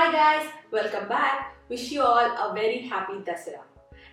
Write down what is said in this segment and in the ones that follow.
Hi guys, welcome back. Wish you all a very happy Dasara.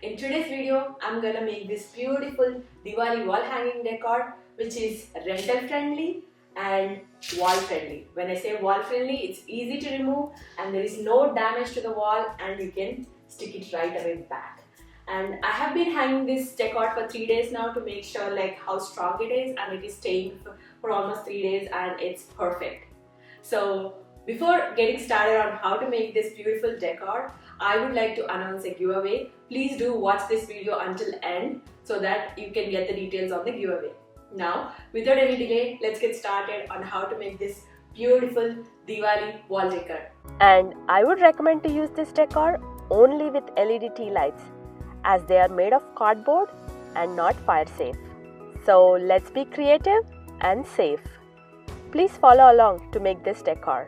In today's video, I'm gonna make this beautiful Diwali wall hanging decor which is rental friendly and wall friendly. When I say wall friendly, it's easy to remove and there is no damage to the wall and you can stick it right away back. And I have been hanging this decor for 3 days now to make sure like how strong it is, and it is staying for almost 3 days and it's perfect. So before getting started on how to make this beautiful decor, I would like to announce a giveaway. Please do watch this video until end so that you can get the details on the giveaway. Now, without any delay, let's get started on how to make this beautiful Diwali wall decor. And I would recommend to use this decor only with LED tea lights, as they are made of cardboard and not fire safe. So let's be creative and safe. Please follow along to make this decor.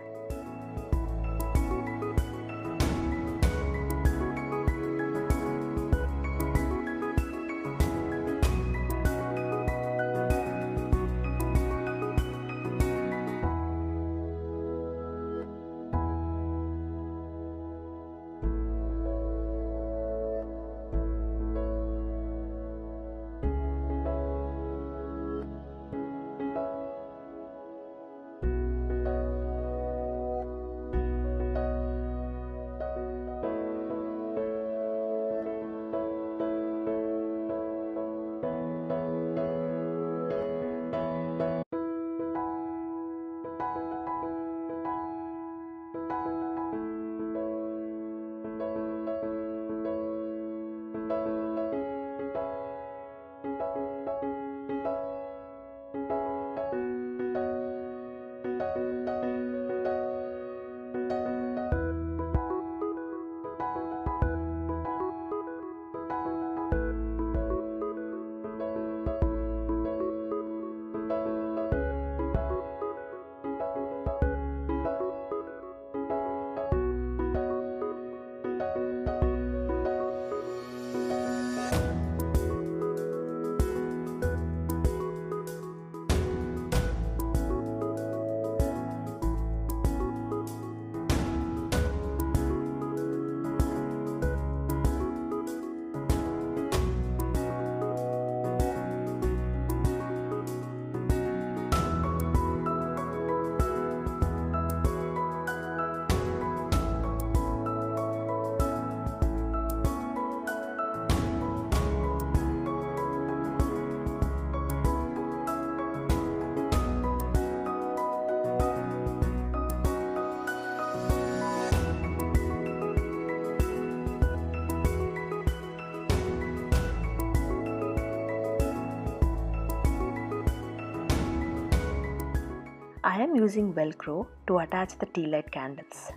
I am using Velcro to attach the tea light candles.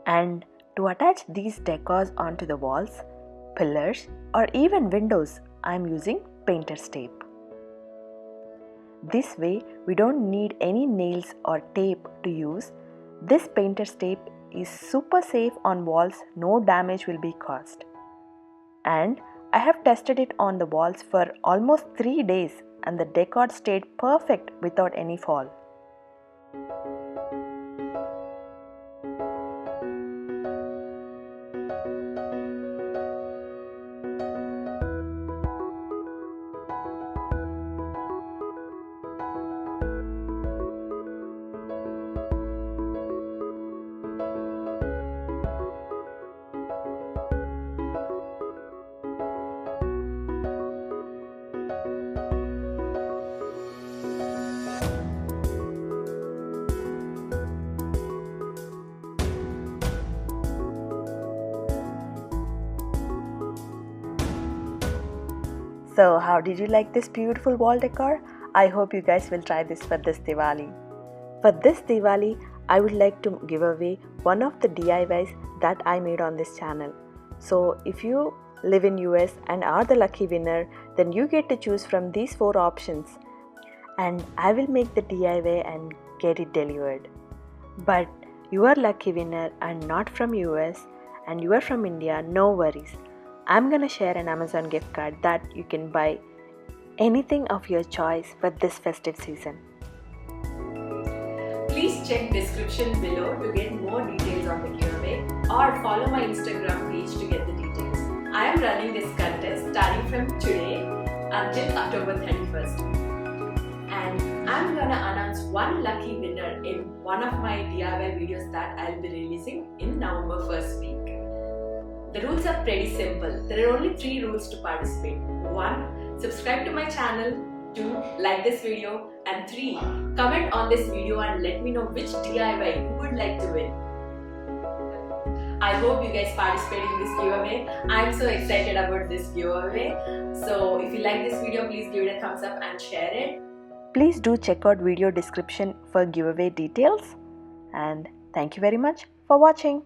And to attach these decors onto the walls, pillars, or even windows, I am using painter's tape. This way, we don't need any nails or tape to use. This painter's tape is super safe on walls, no damage will be caused. And I have tested it on the walls for almost 3 days and the decor stayed perfect without any fall. So how did you like this beautiful wall decor? I hope you guys will try this for this Diwali. For this Diwali, I would like to give away one of the DIYs that I made on this channel. So if you live in US and are the lucky winner, then you get to choose from these 4 options. And I will make the DIY and get it delivered. But you are lucky winner and not from US and you are from India, no worries. I'm gonna share an Amazon gift card that you can buy anything of your choice for this festive season. Please check description below to get more details on the giveaway or follow my Instagram page to get the details. I am running this contest starting from today until October 31st. And I'm gonna announce one lucky winner in one of my DIY videos that I'll be releasing in November 1st week. The rules are pretty simple. There are only 3 rules to participate. 1. Subscribe to my channel. 2. Like this video. And 3. Comment on this video and let me know which DIY you would like to win. I hope you guys participate in this giveaway. I'm so excited about this giveaway. So if you like this video, please give it a thumbs up and share it. Please do check out video description for giveaway details. And thank you very much for watching.